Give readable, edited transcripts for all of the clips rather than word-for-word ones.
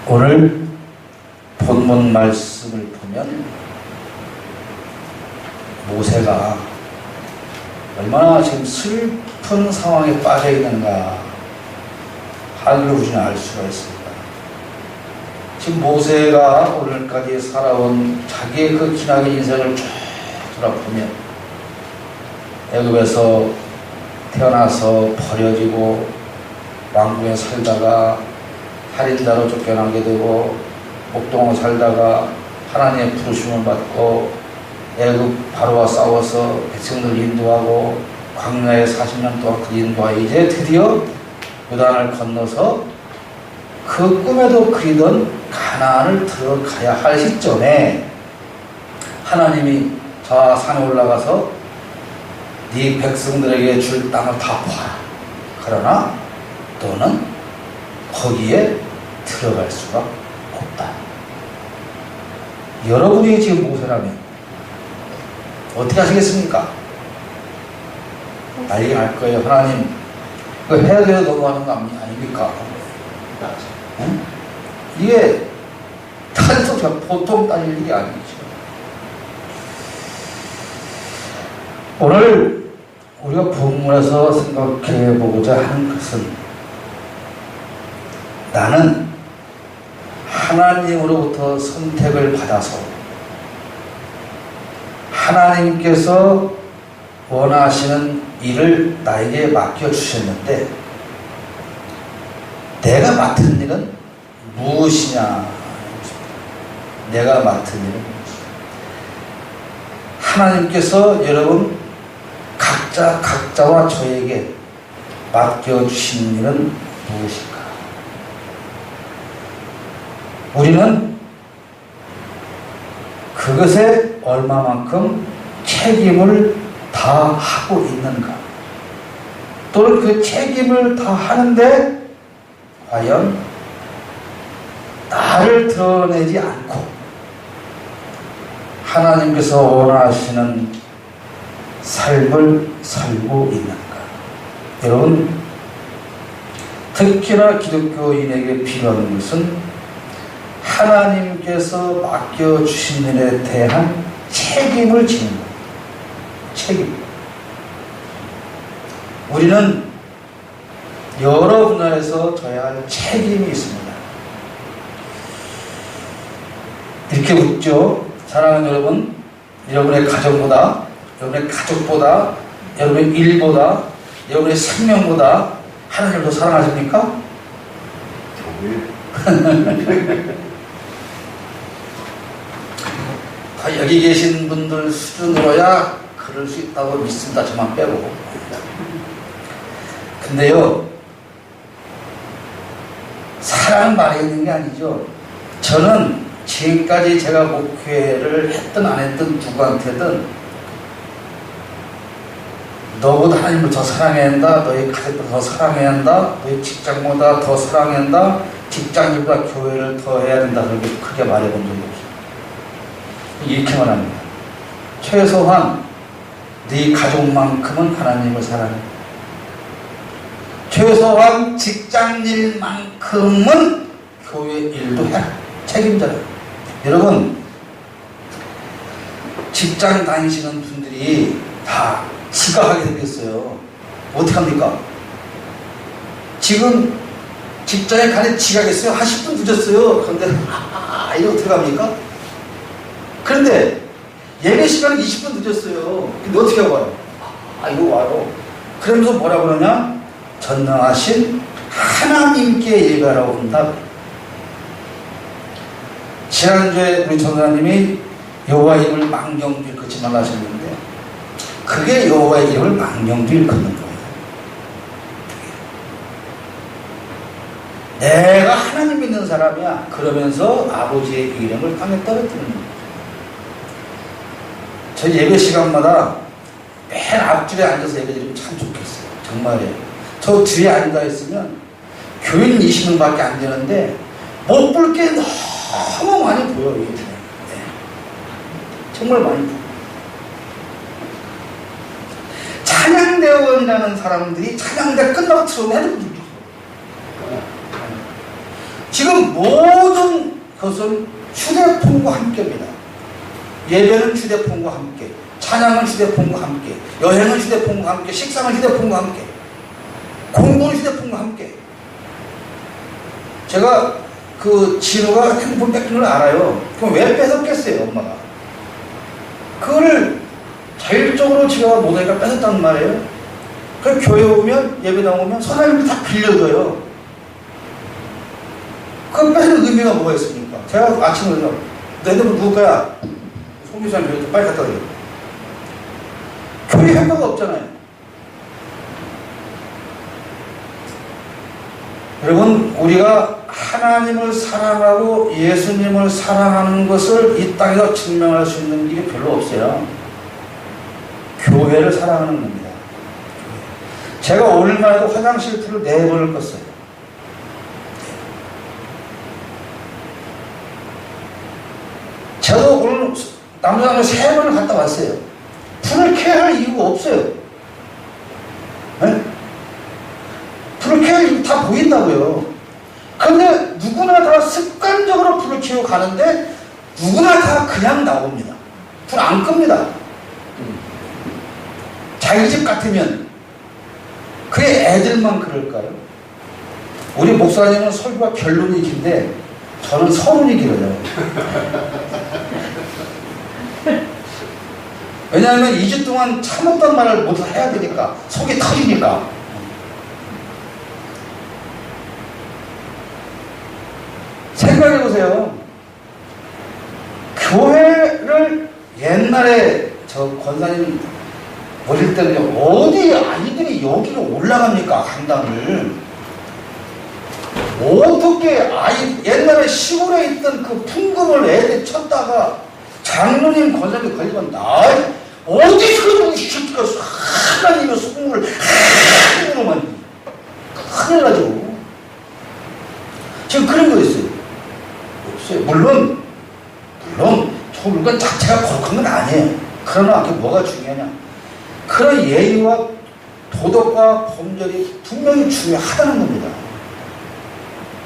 오늘 본문 말씀을 보면 모세가 얼마나 지금 슬픈 상황에 빠져 있는가 하늘을 우리는 알 수가 있습니다. 지금 모세가 오늘까지 살아온 자기의 그 기나긴 인생을 쭉 돌아보면 애굽에서 태어나서 버려지고 왕궁에 살다가 살인자로 쫓겨나게 되고 목동으로 살다가 하나님의 부르심을 받고 애굽 바로와 싸워서 백성들 인도하고 광야에 40년 동안 그 인도하여 이제 드디어 요단을 건너서 그 꿈에도 그리던 가나안을 들어가야 할 시점에 하나님이 저 산에 올라가서 네 백성들에게 줄 땅을 다 보아라. 그러나 너는 거기에 들어갈 수가 없다. 여러분이 지금 모세라면 어떻게 하시겠습니까? 난리 날 거예요. 하나님 이거 해야 돼요. 넘어가는 거 아닙니까? 응? 이게 보통 따질 일이 아니죠. 오늘 우리가 본문에서 생각해 보고자 하는 것은 나는 하나님으로부터 선택을 받아서 하나님께서 원하시는 일을 나에게 맡겨주셨는데 내가 맡은 일은 무엇이냐? 내가 맡은 일은 무엇이냐? 하나님께서 여러분 각자와 저에게 맡겨주신 일은 무엇일까? 우리는 그것에 얼마만큼 책임을 다하고 있는가? 또는 그 책임을 다하는데 과연 나를 드러내지 않고 하나님께서 원하시는 삶을 살고 있는가? 여러분, 특히나 기독교인에게 필요한 것은 하나님께서 맡겨주신 일에 대한 책임을 지는 것. 책임. 우리는 여러 분야에서 져야 할 책임이 있습니다. 이렇게 묻죠. 사랑하는 여러분, 여러분의 가정보다, 여러분의 가족보다, 여러분의 일보다, 여러분의 생명보다 하나님을 더 사랑하십니까? 여기 계신 분들 수준으로야 그럴 수 있다고 믿습니다. 저만 빼고. 근데요, 사랑 말에 있는 게 아니죠. 저는 지금까지 제가 목회를 했든 안 했든 누구한테든 너보다 하나님을 더 사랑해야 한다, 너희 가족보다 더 사랑해야 한다, 너희 직장보다 더 사랑해야 한다, 직장인보다 교회를 더 해야 된다, 그렇게 크게 말해본 적이 없어요. 이렇게만 합니다. 최소한 네 가족만큼은 하나님을 사랑해. 최소한 직장일만큼은 교회 일도 해라. 책임져라. 여러분, 직장 다니시는 분들이 다 지각하게 생겼어요. 어떻게 합니까? 지금 직장에 가는 지각했어요. 한 10분 늦었어요. 그런데 이러고 들어갑니까? 그런데 예배 시간은 20분 늦었어요. 근데 어떻게 와요? 이거 와요. 그러면서 뭐라 그러냐? 전능하신 하나님께 예배하라고 한다. 지난주에 우리 전사님이 여호와의 이름을 망령되이 걷지 말라 하셨는데 그게 여호와의 이름을 망령되이 걷는 거예요. 내가 하나님 믿는 사람이야. 그러면서 아버지의 이름을 땅에 떨어뜨리는 거예요. 저 예배 시간마다 맨 앞줄에 앉아서 예배 드리면 참 좋겠어요. 정말이에요. 저 뒤에 앉아 있으면 교인 20명밖에 안 되는데 못 볼 게 너무 많이 보여요. 네. 정말 많이 보여요. 찬양대원이라는 사람들이 찬양대 끝나고 들어오면 지금 모든 그것은 휴대폰과 함께입니다. 예배는 휴대폰과 함께, 찬양은 휴대폰과 함께, 여행은 휴대폰과 함께, 식사는 휴대폰과 함께, 공부는 휴대폰과 함께. 제가 그 진우가 핸드폰 뺏긴 걸 알아요. 그럼 왜 뺏었겠어요, 엄마가? 그거를 자율적으로 제가 못하니까 뺏었단 말이에요. 그 교회 오면, 예배 나오면 선생님이 다 빌려줘요. 그 뺏는 의미가 뭐가 있습니까? 제가 아침에 너 핸드폰 누구 거야? 송기사님 빨리 갖다 드려. 교회 효과가 없잖아요. 여러분, 우리가 하나님을 사랑하고 예수님을 사랑하는 것을 이 땅에서 증명할 수 있는 일이 별로 없어요. 교회를 사랑하는 겁니다. 제가 오늘만 해도 화장실 틀을 4번을 껐어요. 저도 오늘 남자는 3번을 갔다 왔어요. 불을 켜야 할 이유가 없어요. 네? 불을 켜야 할 이유 다 보인다고요. 그런데 누구나 다 습관적으로 불을 켜고 가는데 누구나 다 그냥 나옵니다. 불 안 끕니다. 자기 집 같으면. 그게 애들만 그럴까요? 우리 목사님은 설교가 결론이 긴데 저는 서론이 길어요. 왜냐하면 2주 동안 참았던 말을 모두 해야 되니까, 속이 터지니까. 생각해보세요. 교회를 옛날에 저 권사님 어릴 때는 어디 아이들이 여기로 올라갑니까? 강당을. 어떻게 옛날에 시골에 있던 그 풍금을 애들 쳤다가 장로님 권사님 걸리면 어디서 이 새끼가 하나님의 소금을 하나님으로만 큰일 나죠. 지금 그런 거 있어요. 없어요. 물론 저 물건 자체가 거룩한 건 아니에요. 그러나 그게 뭐가 중요하냐. 그런 예의와 도덕과 범절이 분명히 중요하다는 겁니다.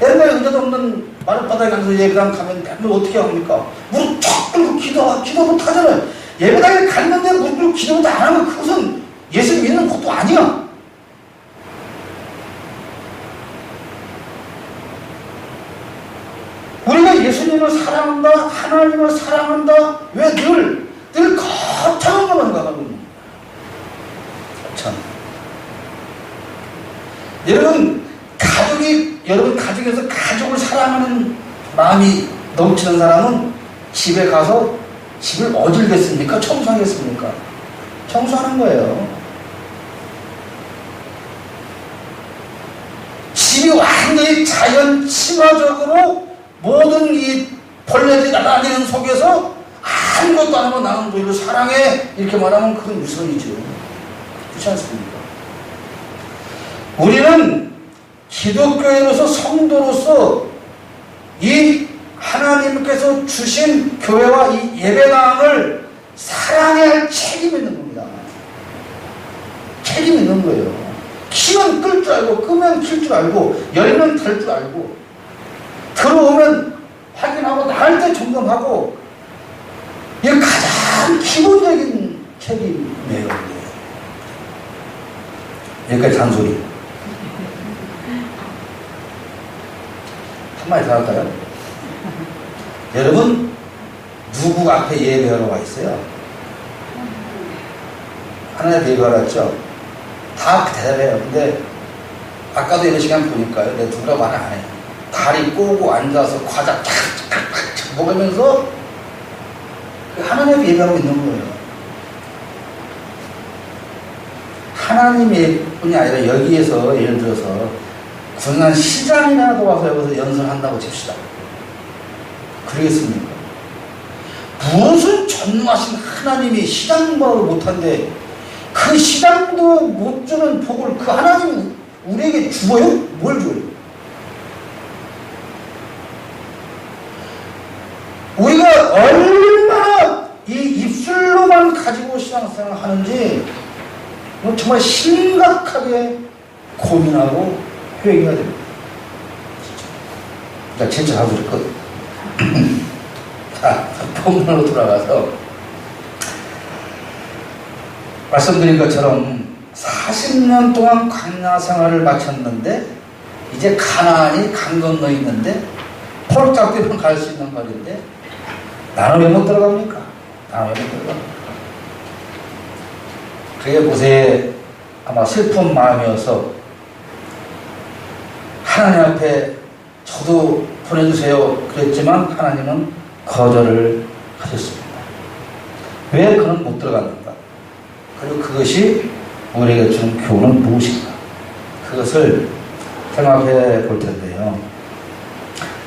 옛날에 의자도 없는 마룻바닥에 가서 예배당 가면 맨날 어떻게 합니까? 무릎 쫙 꿇고 기도 못 하잖아요. 예배당에 갔는데 무릎 꿇고 기도도 안 하면 그것은 예수 믿는 것도 아니야. 우리가 예수님을 사랑한다, 하나님을 사랑한다, 왜 늘 거창한 것만 가거든요. 참. 여러분 가족에서 가족을 사랑하는 마음이 넘치는 사람은 집에 가서 집을 어질겠습니까? 청소하겠습니까? 청소하는 거예요. 집이 완전히 자연 친화적으로 모든 이 벌레들이 날아다니는 속에서 아무것도 안 하고 나는 너희를 사랑해 이렇게 말하면 그건 유선이죠. 그렇지 않습니까? 우리는 기독교인으로서 성도로서 이 하나님께서 주신 교회와 이 예배당을 사랑해야 할 책임이 있는 겁니다. 책임이 있는 거예요. 키면 끌 줄 알고 끄면 킬 줄 알고 열면 달 줄 알고 들어오면 확인하고 나갈 때 점검하고 이게 가장 기본적인 책임이에요. 여기까지 잔소리. 한마디 더 할까요? 여러분 누구 앞에 예배하러 와 있어요? 하나님 예배하러 왔죠? 다 대답해요. 근데 아까도 이런 시간 보니까요. 내가 누구라고 말 안 해요. 다리 꼬고 앉아서 과자 착착착 먹으면서 하나님 예배하고 있는 거예요. 하나님의 뿐이 아니라 여기에서 예를 들어서 군산 시장이라도 와서 여기서 연설한다고 칩시다. 그러겠습니까? 무슨 전능하신 하나님이 시장도 못한데 그 시장도 못 주는 복을 그 하나님 우리에게 주어요? 뭘 줘요? 우리가 얼마나 이 입술로만 가지고 신앙생활을 하는지 정말 심각하게 고민하고 회개해야 됩니다. 진짜 하소리 끝. 자, 본문으로 돌아가서 말씀드린 것처럼 40년 동안 광야 생활을 마쳤는데 이제 가나안이 강 건너 있는데 폴짝 뛰면 갈 수 있는 거리인데 나는 왜 못 들어갑니까? 나는 왜 못 들어갑니까? 그게 모세의 아마 슬픈 마음이어서 하나님 앞에 저도 보내주세요 그랬지만 하나님은 거절을 하셨습니다. 왜 그는 못 들어갔는가? 그리고 그것이 우리에게 주는 교훈은 무엇인가? 그것을 생각해 볼 텐데요.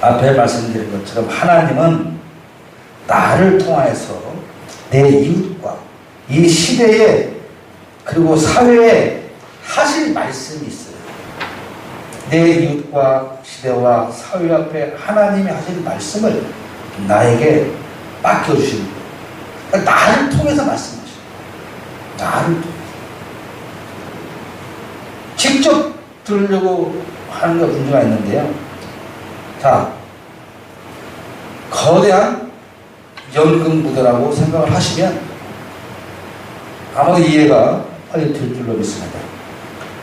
앞에 말씀드린 것처럼 하나님은 나를 통하여서 내 이웃과 이 시대에 그리고 사회에 하실 말씀이 있어요. 내 이웃과 시대와 사회 앞에 하나님이 하실 말씀을 나에게 맡겨주시는 거예요. 그러니까 나를 통해서 말씀하셔요. 나를 통해서. 직접 들으려고 하는 게 문제가 있는데요. 자, 거대한 연극 무대라고 생각을 하시면 아마도 이해가 빨리 될 줄로 믿습니다.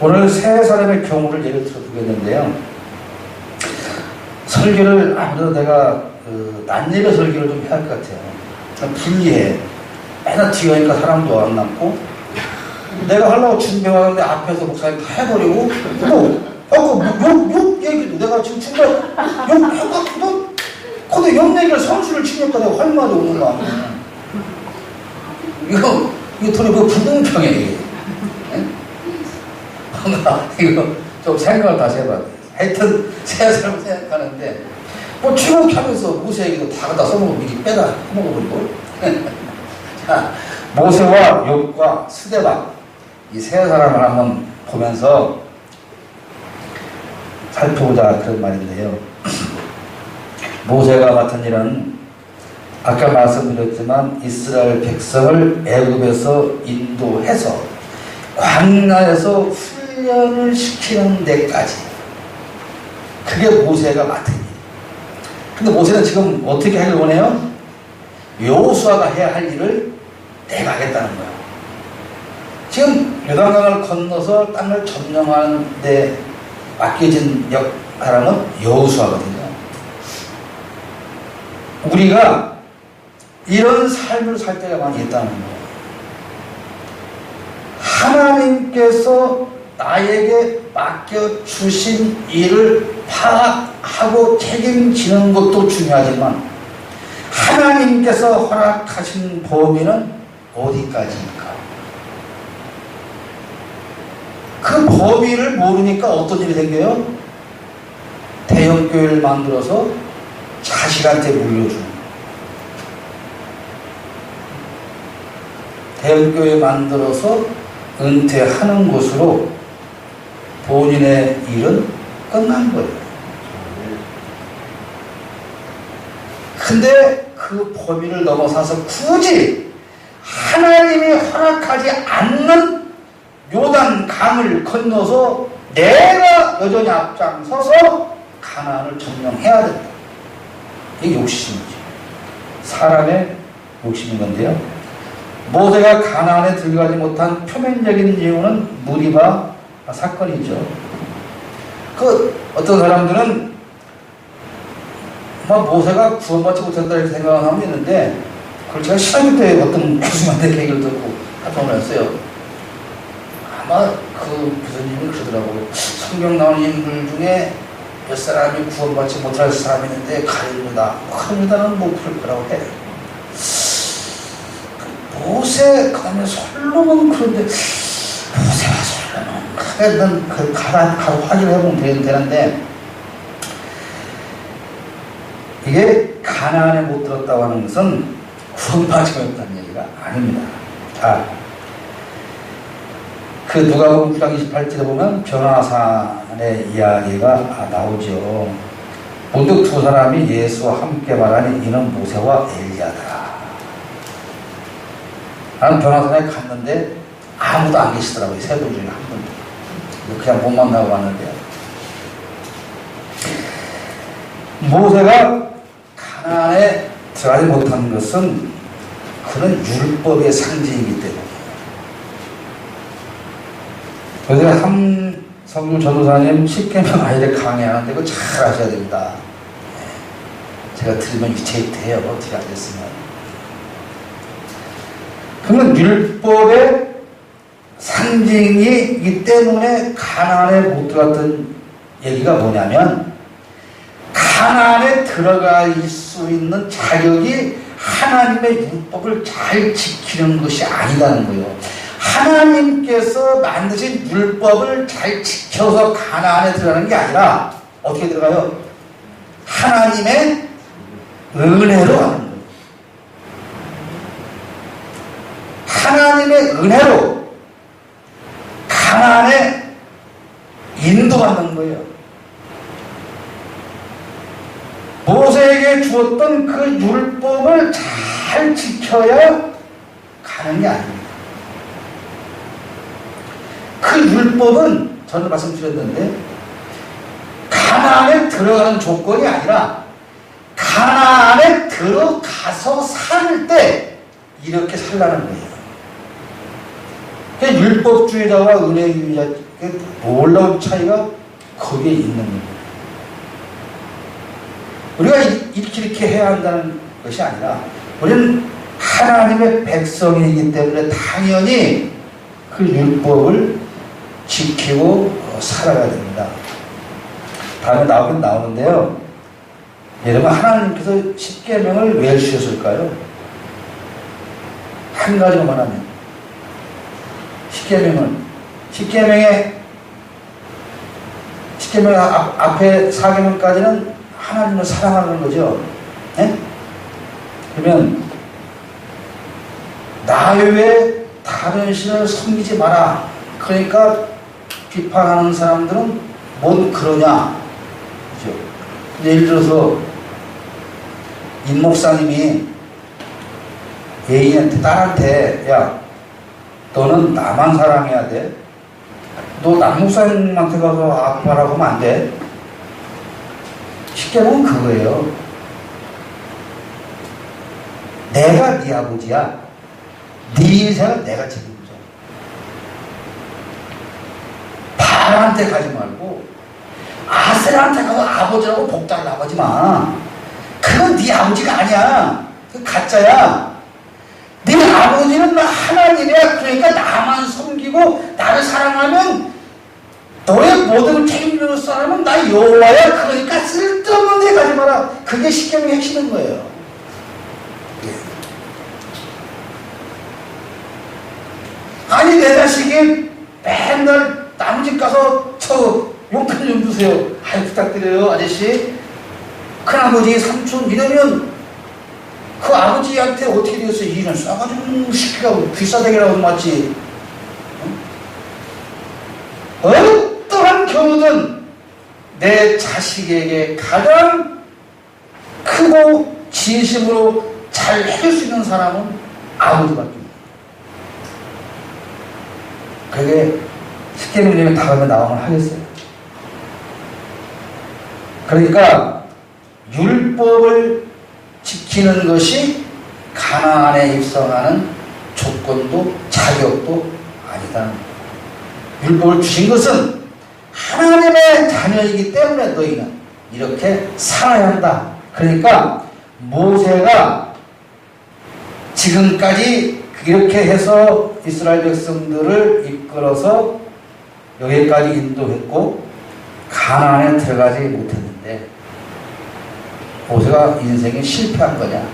오늘 세 사람의 경우를 예를 들어 보겠는데요. 설교를 아무래도 내가 낮예배 설교를 좀 해야 할 것 같아요. 불리해. 맨날 뒤어니까 사람도 안 남고 내가 하려고 준비하는데 앞에서 목사님 다 해버리고 욕 얘기도 내가 지금 중간에 욕 해갖고도 근데 욕 얘기를 선수를 치니까 내가 활마디 오는 거 아니야. 이거 돈이 뭐 불공평해 이게. 이거 좀 생각을 다시 해봐. 하여튼 세 사람 생각하는데 뭐 주목하면서 모세 얘기도 다 갖다 써먹고 미리 빼다 써먹어버리고 자, 모세와 욥과 스데반 이 세 사람을 한번 보면서 살펴보자 그런 말인데요. 모세가 맡은 일은 아까 말씀드렸지만 이스라엘 백성을 애굽에서 인도해서 광야에서 훈련을 시키는 데까지 그게 모세가 맡은 일. 근데 모세는 지금 어떻게 하길 원해요? 여호수아가 해야 할 일을 내가 하겠다는 거야. 지금 요단강을 건너서 땅을 점령하는 데 맡겨진 사람은 여호수아거든요. 우리가 이런 삶을 살 때가 많이 있다는 거예요. 하나님께서 나에게 맡겨주신 일을 파악하고 책임지는 것도 중요하지만 하나님께서 허락하신 범위는 어디까지입니까? 그 범위를 모르니까 어떤 일이 생겨요? 대형교회를 만들어서 자식한테 물려주는 대형교회 만들어서 은퇴하는 것으로 본인의 일은 끝난 거예요. 근데 그 범위를 넘어서서 굳이 하나님이 허락하지 않는 요단 강을 건너서 내가 여전히 앞장서서 가나안을 점령해야 된다. 이게 욕심이지. 사람의 욕심인 건데요. 모세가 가나안에 들어가지 못한 표면적인 이유는 무리바 사건이죠. 어떤 사람들은 모세가 구원받지 못했다 이렇게 생각을 하고 있는데 그걸 제가 신학교 때 어떤 교수님한테 얘기를 듣고 합성을 했어요. 아마 그 교수님이 그러더라고요. 성경 나오는 인물 중에 몇 사람이 구원받지 못할 사람이 있는데 가룟유다. 가룟유다는 못 풀 거라고 해. 모세, 그 다음에 솔로몬 그런데 모세와 솔로몬 그래 난 가서 확인을 해보면 되는데 이게 가나안에 못 들었다고 하는 것은 구원받지 못했다는 얘기가 아닙니다. 자, 그 누가복음 9장 28절에 보면 변화산의 이야기가 나오죠. 문득 두 사람이 예수와 함께 말하니 이는 모세와 엘리야더라. 나는 변화산에 갔는데 아무도 안 계시더라고요. 세 분 중에 한 분. 그냥 못 만나고 왔는데요. 모세가 가나안에 들어가지 못한 것은 그는 율법의 상징이기 때문에. 그래서 함성규 전도사님 10계명 아이를 강의하는데 그거 잘 아셔야 됩니다. 제가 들으면 위태위태해요. 어떻게 하겠으면. 그러면 율법의 상징이기 때문에 가나안에 못 들어갔던 얘기가 뭐냐면, 가나안에 들어갈 수 있는 자격이 하나님의 율법을 잘 지키는 것이 아니라는 거예요. 하나님께서 만드신 율법을 잘 지켜서 가나안에 들어가는 게 아니라 어떻게 들어가요? 하나님의 은혜로 가는 거예요. 하나님의 은혜로 가나안에 인도받는 거예요. 모세에게 주었던 그 율법을 잘 지켜야 가는 게 아닙니다. 그 율법은 저는 말씀드렸는데 가나안에 들어가는 조건이 아니라 가나안에 들어가서 살 때 이렇게 살라는 거예요. 율법주의자와 은혜주의자 놀라운 차이가 거기에 있는 거예요. 우리가 이렇게 해야 한다는 것이 아니라 우리는 하나님의 백성이기 때문에 당연히 그 율법을 지키고 살아가야 됩니다. 다음에 나오는데요. 여러분, 하나님께서 10계명을 왜 주셨을까요? 한 가지만 하면 10계명의 앞에 4계명까지는 하나님을 사랑하는 거죠. 네? 그러면 나 외에 다른 신을 섬기지 마라. 그러니까 비판하는 사람들은 뭔 그러냐. 그죠? 예를 들어서 임 목사님이 애인한테, 딸한테, 야, 너는 나만 사랑해야 돼. 너 남 목사님한테 가서 아파라고 하면 안 돼. 쉽게 보면 그거예요. 내가 네 아버지야. 네 인생은 내가 책임져. 바알한테 가지 말고 아세라한테 가서 아버지라고 복 달라고 하지 마. 그건 네 아버지가 아니야. 그 가짜야. 네 아버지는 하나님이야. 그러니까 나만 섬기고 나를 사랑하면 너의 모든 책임을 사람은 나 여호와야. 그러니까 쓸데없는 데 가지 마라. 그게 십계명의 핵심인 거예요. 아니, 내 자식이 맨날 남 집 가서 저 용돈 좀 주세요. 아이, 부탁드려요, 아저씨. 큰아버지, 삼촌 이러면 그 아버지한테 어떻게 되겠어요? 이런 싸가지고 시키라고 귀싸대기라고 맞지. 어떠한 경우든 내 자식에게 가장 크고 진심으로 잘 해줄 수 있는 사람은 아버지밖에 없어요. 그게 십계명에 다음에 나오면 하겠어요. 그러니까 율법을 지키는 것이 가나안에 입성하는 조건도 자격도 아니다. 율법을 주신 것은 하나님의 자녀이기 때문에 너희는 이렇게 살아야 한다. 그러니까 모세가 지금까지 이렇게 해서 이스라엘 백성들을 이끌어서 여기까지 인도했고 가나안에 들어가지 못했는데 모세가 인생이 실패한 거냐?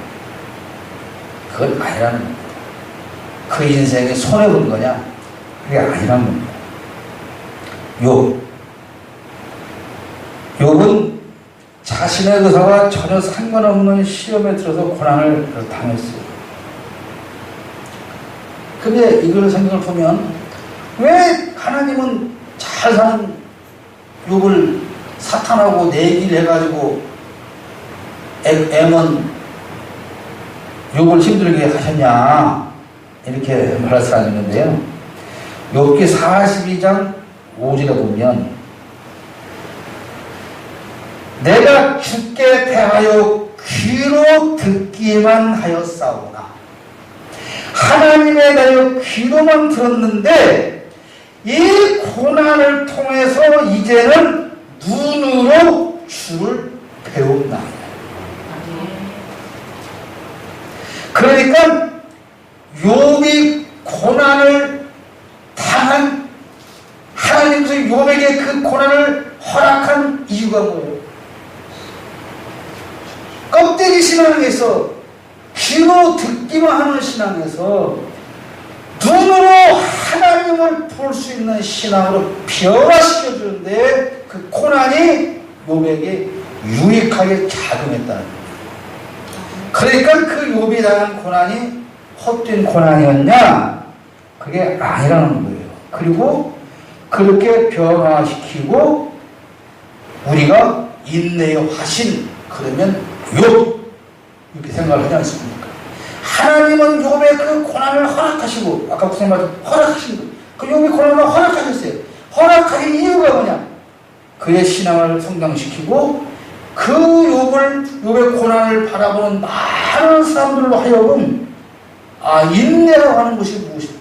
그건 아니라는 겁니다. 그 인생이 손해본 거냐? 그게 아니라는 겁니다. 욥은 자신의 의사와 전혀 상관없는 시험에 들어서 고난을 당했어요. 근데 이걸 생각을 보면 왜 하나님은 잘 사는 욥을 사탄하고 내기를 해가지고 엠은 욥을 힘들게 하셨냐 이렇게 말할 사람이 있는데요. 욥기 42장 5절에 보면 내가 주께 대하여 귀로 듣기만 하였사오나 하나님에 대하여 귀로만 들었는데 이 고난을 통해서 이제는 눈으로 주를 배운다. 그러니까 욥이 고난을 당한 하나님께서 욥에게 그 고난을 허락한 이유가 뭐예요? 껍데기 신앙에서 귀로 듣기만 하는 신앙에서 눈으로 하나님을 볼 수 있는 신앙으로 변화시켜 주는데 그 고난이 욥에게 유익하게 작용했다는 거예요. 그러니까 그 욥이 당한 고난이 헛된 고난이었냐? 그게 아니라는 거예요. 그리고 그렇게 변화시키고 우리가 인내의 화신, 그러면 욥 이렇게 생각을 하지 않습니까? 하나님은 욥의 그 고난을 허락하시고, 아까 무슨 말씀 허락하신 거예요. 그 욥의 고난을 허락하셨어요. 허락하신 이유가 뭐냐? 그의 신앙을 성장시키고 그 욥의 고난을 바라보는 많은 사람들로 하여금 인내라고 하는 것이 무엇입니까?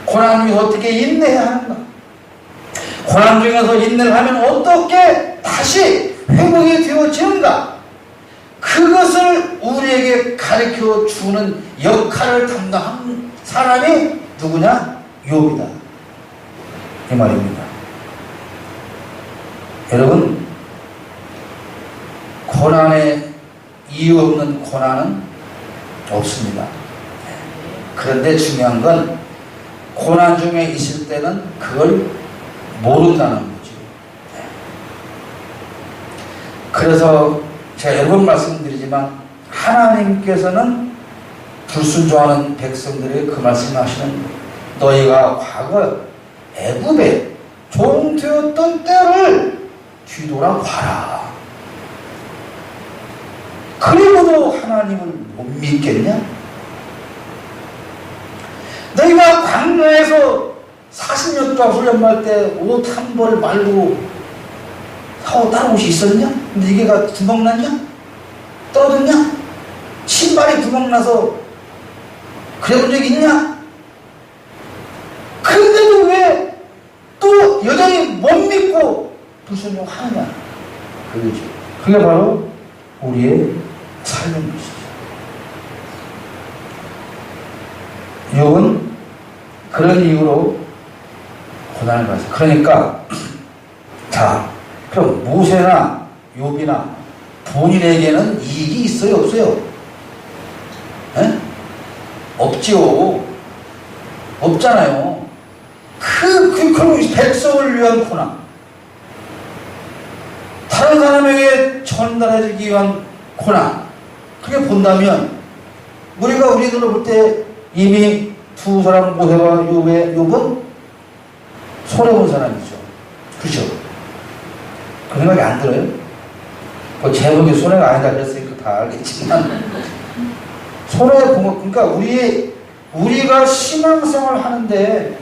고난 중에 어떻게 인내해야 하는가? 고난 중에서 인내를 하면 어떻게 다시 회복이 되어지는가? 그것을 우리에게 가르쳐 주는 역할을 담당한 사람이 누구냐? 욥이다. 이 말입니다. 여러분, 고난에 이유 없는 고난은 없습니다. 그런데 중요한 건 고난 중에 있을 때는 그걸 모른다는 거죠. 그래서 제가 여러 번 말씀드리지만 하나님께서는 불순종하는 백성들에게 그 말씀하시는 너희가 과거 애굽에 종되었던 때를 뒤돌아봐라. 그리고도 하나님을 못 믿겠냐? 너희가 광야에서 40년 동안 훈련할 때 옷 한 벌 말고 사고 다른 옷이 있었냐? 근데 이게 구멍 났냐? 떨어졌냐? 신발이 구멍 나서 그래 본 적이 있냐? 그런데도 왜 또 여전히 못 믿고 불순종하느냐? 그거죠. 그게 바로 우리의 삶인 것이죠. 욥은 그런 이유로 고난을 받았어요. 그러니까 자, 그럼 모세나 욥이나 본인에게는 이익이 있어요, 없어요? 에? 없지요. 없잖아요. 그럼 백성을 위한 고난, 다른 사람에게 전달해주기 위한 고난, 그렇게 본다면 우리가 우리들로 볼 때 이미 두 사람 모세와 욥은 손해본 사람이죠. 그렇죠? 그 생각이 안 들어요? 뭐 제목이 손해가 아니다 그랬으니까 다 알겠지만 손해본 거, 그러니까 우리가 신앙생활 하는데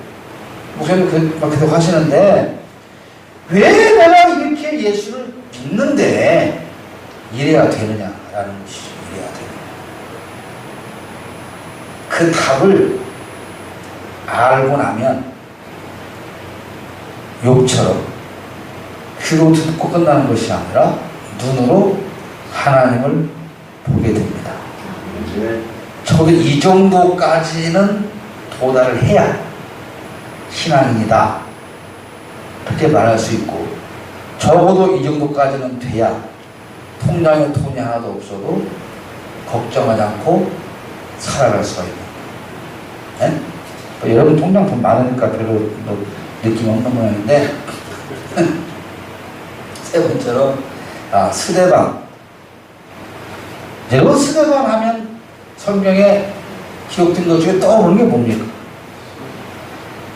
목사님 막 계속 하시는데 왜 내가 이렇게 예수를 믿는데 이래야 되느냐라는 것이죠. 이래야 되느냐. 그 답을 알고 나면 욥처럼 귀로 듣고 끝나는 것이 아니라 눈으로 하나님을 보게 됩니다. 저도 이 정도까지는 도달을 해야 신앙인이다 그렇게 말할 수 있고, 적어도 이 정도까지는 돼야 통장에 돈이 하나도 없어도 걱정하지 않고 살아갈 수가 있는. 네? 여러분 통장 돈 많으니까 별로 느낌 없는 모양인데 세 번째로 스데반. 여러분 스데반 하면 성경에 기록된 것 중에 떠오르는 게 뭡니까?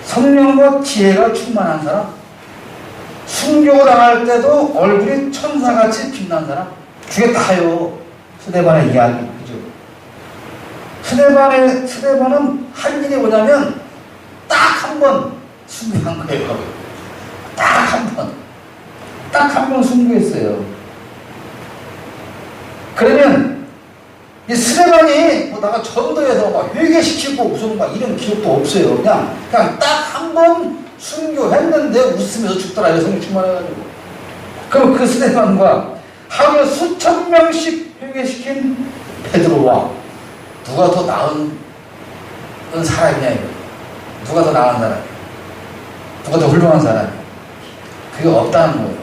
성령과 지혜가 충만한 사람, 순교 당할 때도 얼굴이 천사같이 빛난 사람, 그게 다요. 스데반의 이야기, 그죠? 스데반은 한 일이 뭐냐면 딱 한 번 순교한 거예요. 딱 한 번 순교했어요. 이 스데반이 뭐 나가 전도해서 막 회개시키고 무슨 막 이런 기록도 없어요. 그냥 딱 한 번 순교했는데 웃으면서 죽더라. 이런 성경 충만해가지고. 그럼 그 스데반과 하루에 수천 명씩 회개시킨 베드로와 누가 더 나은 사람이냐 이거. 누가 더 나은 사람이야. 누가 더 훌륭한 사람이야. 그게 없다는 거예요.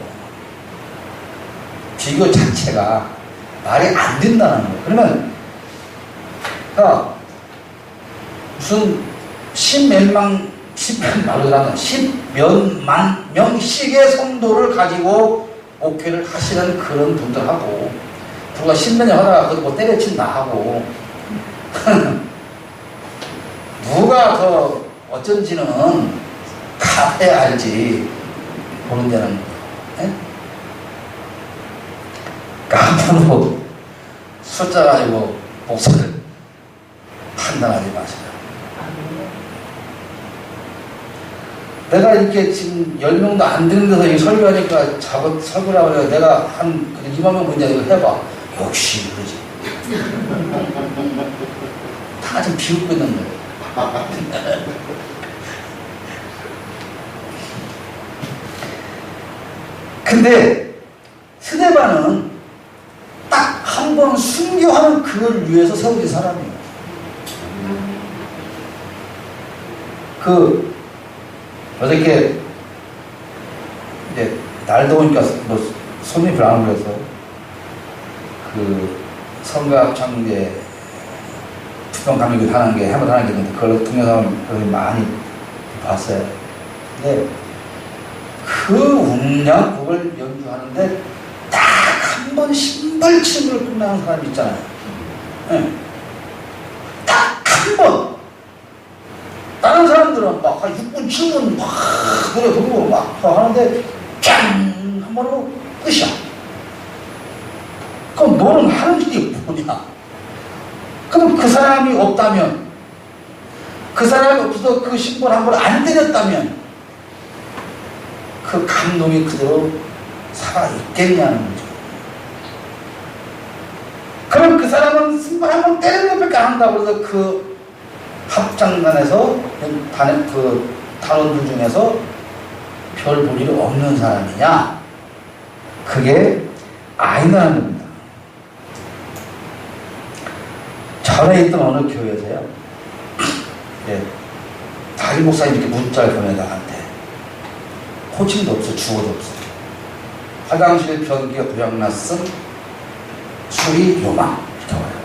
비교 자체가 말이 안 된다는 거예요. 그러면 무슨 십몇만 명씩의 성도를 가지고 목회를 하시는 그런 분들하고 누가 10년 하다가 그거 뭐 때려친다 하고 누가 더 어쩐지는 가봐야 알지 보는 데는 까불고 숫자 가지고 목사를 판단하지 마세요. 내가 이렇게 지금 10명도 안 되는 데서 이 설교하니까 설교라고 그래요. 내가 한 2만 명 보냐 이거 해봐. 역시 그러지. 다 지금 비웃고 있는 거예요. 근데 스데반은 딱 한 번 순교하는 그걸 위해서 세워진 사람이에요. 어저께 이제 날 더우니까 뭐 손이 별로 안 그래서 성가학창제 특강 강의를 하는 게 해마다 하는 게 있는데 그걸 동영상을 많이 봤어요. 근데 그 웅장곡을 연주하는데 딱 한 번 신발침을 끝나는 사람이 있잖아요. 네. 딱 한 번. 다른 사람들은 막 한 6분, 7분 막 노래 부르고 막 하는데 짠! 한 번으로 끝이야. 그럼 너는 하는 일이 뭐냐? 그럼 그 사람이 없다면, 그 사람이 없어서 그 신발 한 번 안 때렸다면 그 감동이 그대로 살아있겠냐는 거죠. 그럼 그 사람은 신발 한 번 때리는 것밖에 안 한다고 해서 그 합장단에서 그 단원들 중에서 별 볼 일이 없는 사람이냐? 그게 아니라는 겁니다. 전에 있던 어느 교회에서요. 예, 다리 목사님 이렇게 문자를 보내다한테 호칭도 없어, 주어도 없어. 화장실 변기가 고장났음, 수리 요망 이렇게 와요.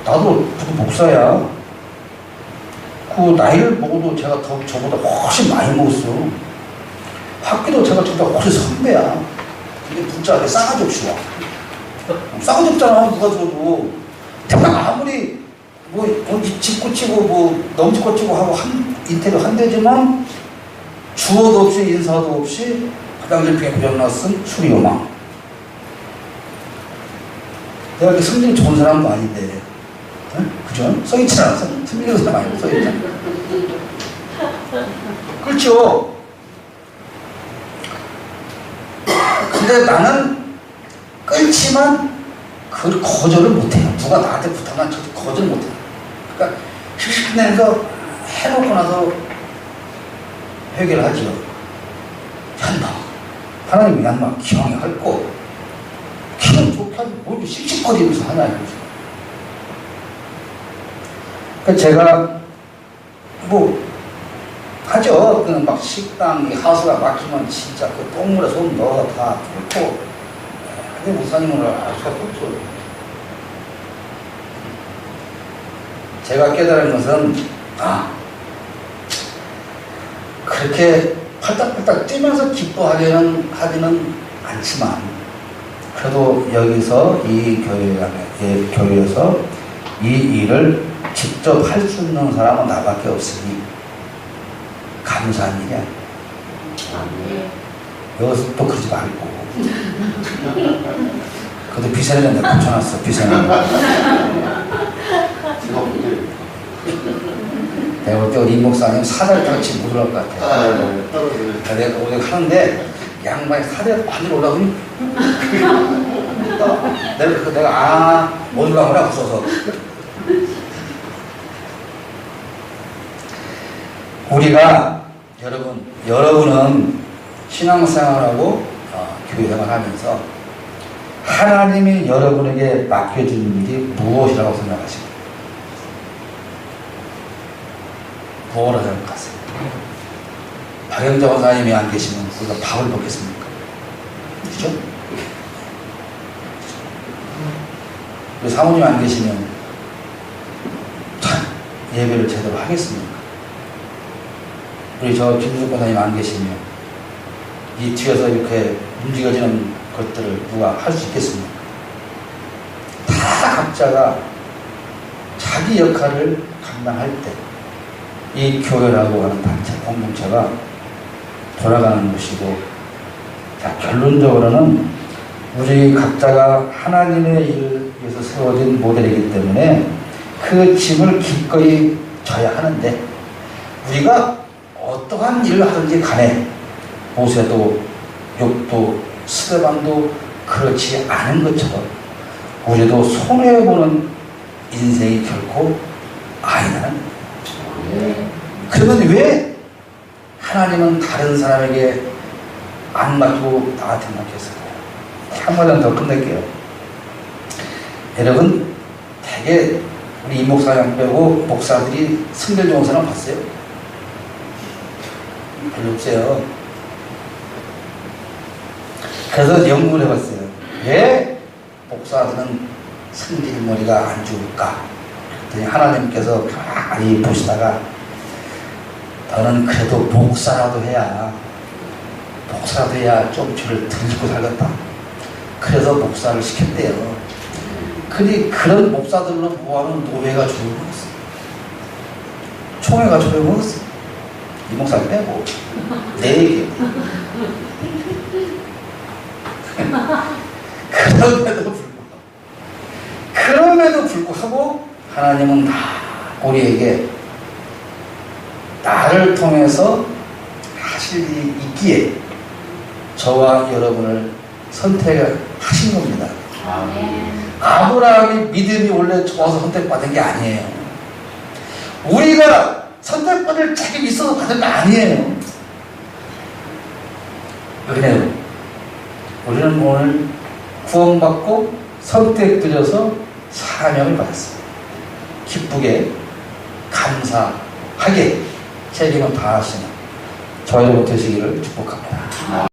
나도 목사야. 그 나이를 먹어도 제가 저보다 훨씬 많이 먹었어. 학기도 제가 저보다 훨씬 선배야. 근데 문자에 싸가지 없이 와. 싸가지 없잖아, 누가 들어도. 내가 아무리 집 고치고 넘치 고치고 하고 인테리어 한 대지만 주어도 없이 인사도 없이 화장실 빙에 고장났음 수리 요망. 내가 이렇게 성질이 좋은 사람도 아닌데. 응? 그죠? 써있지 않았어? 틀리는 사람 아니고 써있잖아. 그렇죠? 근데 나는 끌지만 그걸 거절을 못해요. 누가 나한테 부탁하면 저도 거절 못해요. 그러니까 씩씩 내면서 해놓고 나서 회개를 하죠. 한다. 하나님이 양마 기왕에 할 거 기분 좋게 하지 뭐 이렇게 씩씩거리면서 하냐 이거죠. 그 제가 하죠. 그는 막 식당 하수가 막히면 진짜 그 똥물에 손 넣어서 다 뚫고. 근데 목사님은 알 수가 없죠. 제가 깨달은 것은 그렇게 팔딱팔딱 뛰면서 기뻐하기는 않지만 그래도 여기서 이 교회에서 이 일을 직접 할 수 있는 사람은 나밖에 없으니 감사한 일이야. 여기서 또 그러지 말고. 그래도 비세는 내가 붙여놨어. 비세는. 내가 볼 때 우리 목사님 사달같이 못 올라올 것 같아. 내가 오늘 하는데 양반이 사달 많이 올라오니 모르겠다. 내가 못 가거나 무서워서. 우리가 여러분은 신앙생활하고 교회생활하면서 하나님이 여러분에게 맡겨준 일이 무엇이라고 생각하십니까? 뭐라고 생각하세요? 박영자 원사님이 안 계시면 우리가 밥을 먹겠습니까? 그죠? 우리 사모님 안 계시면 참 예배를 제대로 하겠습니까? 우리 저 김수국 권사님 안 계시면 이 뒤에서 이렇게 움직여지는 것들을 누가 할 수 있겠습니까? 다 각자가 자기 역할을 감당할 때 이 교회라고 하는 단체 공동체가 돌아가는 것이고, 자, 결론적으로는 우리 각자가 하나님의 일을 위해서 세워진 모델이기 때문에 그 짐을 기꺼이 져야 하는데, 우리가 어떠한 일을 하든지 간에 모세도 욥도 스데반도 그렇지 않은 것처럼 우리도 손해보는 인생이 결코 아니라는. 그러면 왜 하나님은 다른 사람에게 안 맡기고 나한테 맡겼을까요? 한마디만 더 끝낼게요. 여러분, 되게 우리 이목사님 빼고 목사들이 성결 좋은 사람 봤어요? 별로 없어요. 그래서 연구를 해봤어요. 왜 목사들은 성질머리가 안 좋을까? 그랬더니 하나님께서 가만히 보시다가 너는 그래도 목사라도 해야 좀 죄를 덜 짓고 살겠다. 그래서 목사를 시켰대요. 근데 그런 목사들로 뭐하면 노예가 조여먹었어. 총회가 조여먹었어. 이 목사 빼고 내 얘기. 그럼에도 불구하고 하나님은 다 우리에게 나를 통해서 하실 일이 있기에 저와 여러분을 선택하신 겁니다. 아브라함이 믿음이 원래 좋아서 선택받은 게 아니에요. 우리가 선택받을 자격이 있어서 받은 게 아니에요. 은혜로 우리는 오늘 구원받고 선택되어서 사명을 받았습니다. 기쁘게 감사하게 책임을 다하시는 저희 여러분 되시기를 축복합니다.